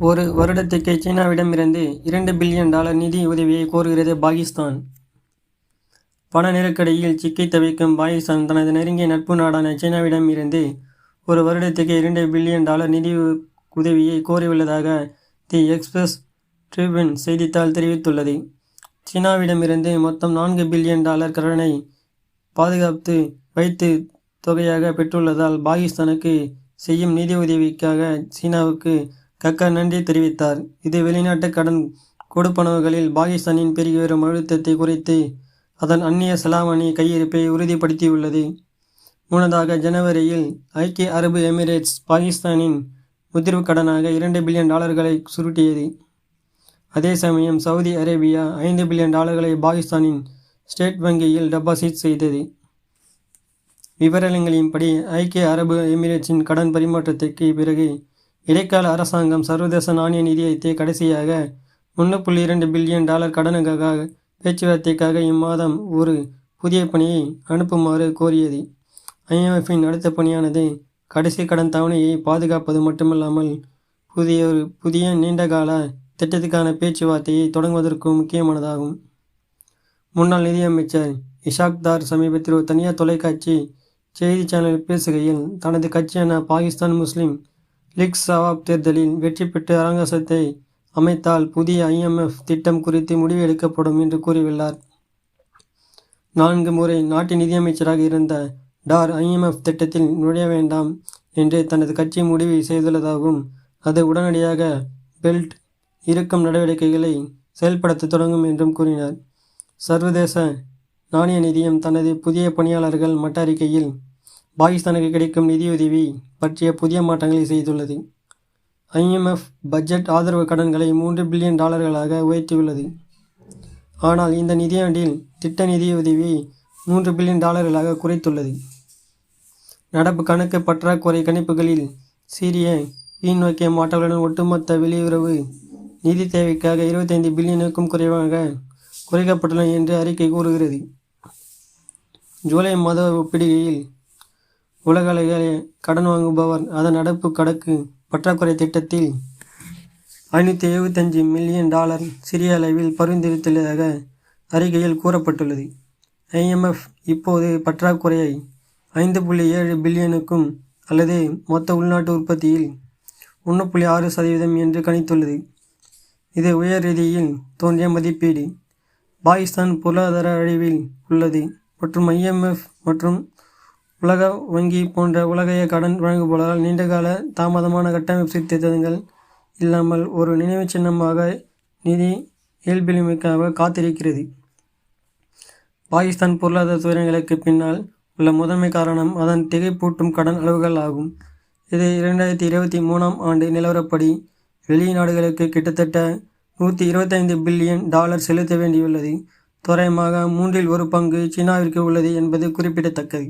ஒரு வருடத்துக்கு சீனாவிடமிருந்து $2 பில்லியன் நிதி உதவியை கோருகிறது பாகிஸ்தான். பண நெருக்கடியில் சிக்கித் தவிக்கும் பாகிஸ்தான் தனது நெருங்கிய நட்பு நாடான சீனாவிடம் இருந்து ஒரு வருடத்துக்கு $2 பில்லியன் நிதி உதவியை கோரியுள்ளதாக தி எக்ஸ்பிரஸ் ட்ரிபியூன் செய்தித்தாள் தெரிவித்துள்ளது. சீனாவிடமிருந்து மொத்தம் $4 பில்லியன் கடனை பாதுகாத்து வைத்து தொகையாக பெற்றுள்ளதால் பாகிஸ்தானுக்கு செய்யும் நிதி உதவிக்காக சீனாவுக்கு கக்கர் நன்றி தெரிவித்தார். இது வெளிநாட்டு கடன் கொடுப்பனவுகளில் பாகிஸ்தானின் பெருகி வரும் அழுத்தத்தை குறைத்து அதன் அந்நிய செலாவணி கையிருப்பை உறுதிப்படுத்தியுள்ளது. முன்னதாக ஜனவரியில் ஐக்கிய அரபு எமிரேட்ஸ் பாகிஸ்தானின் முதிர்வு கடனாக $2 பில்லியன் சுருட்டியது. அதே சமயம் சவுதி அரேபியா $5 பில்லியன் பாகிஸ்தானின் ஸ்டேட் வங்கியில் டெபாசிட் செய்தது. விவரங்களின்படி ஐக்கிய அரபு எமிரேட்ஸின் கடன் பரிமாற்றத்திற்கு பிறகு இடைக்கால அரசாங்கம் சர்வதேச நாணய நிதியத்தை கடைசியாக $1.2 பில்லியன் கடனுக்காக பேச்சுவார்த்தைக்காக இம்மாதம் ஒரு புதிய பணியை அனுப்புமாறு கோரியது. IMFஇன் அடுத்த பணியானது கடைசி கடன் தவணையை பாதுகாப்பது மட்டுமல்லாமல் புதிய நீண்டகால திட்டத்துக்கான பேச்சுவார்த்தையை தொடங்குவதற்கும் முக்கியமானதாகும். முன்னாள் நிதியமைச்சர் இஷாக் தார் சமீபத்தில் ஒரு தனியார் தொலைக்காட்சி செய்தி சேனலில் பேசுகையில் தனது கட்சியான பாகிஸ்தான் முஸ்லிம் லீக் சவாப் தேர்தலில் வெற்றி பெற்று அரங்கத்தை அமைத்தால் புதிய IMF திட்டம் குறித்து முடிவு எடுக்கப்படும் என்று கூறியுள்ளார். 4 முறை நாட்டின் நிதியமைச்சராக இருந்த டார் IMF திட்டத்தில் நுழைய வேண்டாம் என்று தனது கட்சி முடிவு செய்துள்ளதாகவும் அது உடனடியாக பெல்ட் இறுக்கும் நடவடிக்கைகளை செயல்படுத்த தொடங்கும் என்றும் கூறினார். சர்வதேச நாணய நிதியம் தனது புதிய பணியாளர்கள் மட்ட அறிக்கையில் பாகிஸ்தானுக்கு கிடைக்கும் நிதியுதவி பற்றிய புதிய மாற்றங்களை செய்துள்ளது. IMF பட்ஜெட் ஆதரவு கடன்களை $3 பில்லியன் உயர்த்தியுள்ளது. ஆனால் இந்த நிதியாண்டில் திட்ட நிதியுதவியை $3 பில்லியன் குறைத்துள்ளது. நடப்பு கணக்கு பற்றாக்குறை கணிப்புகளில் சீரிய கீழ்நோக்கிய மாற்றங்களுடன் ஒட்டுமொத்த வெளியுறவு நிதி தேவைக்காக $25 பில்லியனுக்கும் குறைக்கப்பட்டுள்ளன என்று அறிக்கை கூறுகிறது. ஜூலை மாத ஒப்பிடுகையில் உலகளவில் கடன் வாங்குபவர் அதன் நடப்பு கணக்கு பற்றாக்குறை திட்டத்தில் $575 மில்லியன் சிறிய அளவில் பரிந்துரைத்துள்ளதாக அறிக்கையில் கூறப்பட்டுள்ளது. IMF இப்போது பற்றாக்குறையை $5.7 பில்லியனுக்கும் அல்லது மொத்த உள்நாட்டு உற்பத்தியில் 1.6% என்று கணித்துள்ளது. இது உயர் ரீதியில் தோன்றிய மதிப்பீடு. பாகிஸ்தான் பொருளாதார அழிவில் உள்ளது மற்றும் IMF மற்றும் உலக வங்கி போன்ற உலகைய கடன் வழங்குபவர்களால் நீண்டகால தாமதமான கட்டமைப்பு சீர்திருத்தங்கள் இல்லாமல் ஒரு நினைவு சின்னமாக நிதி இயல்பின்மைக்காக காத்திருக்கிறது. பாகிஸ்தான் பொருளாதார துயரங்களுக்கு பின்னால் உள்ள முதன்மை காரணம் அதன் திகைப்பூட்டும் கடன் அளவுகள் ஆகும். இது 2023ஆம் ஆண்டு நிலவரப்படி வெளிநாடுகளுக்கு கிட்டத்தட்ட $125 பில்லியன் செலுத்த வேண்டியுள்ளது. தோராயமாக 1/3 சீனாவிற்கு உள்ளது என்பது குறிப்பிடத்தக்கது.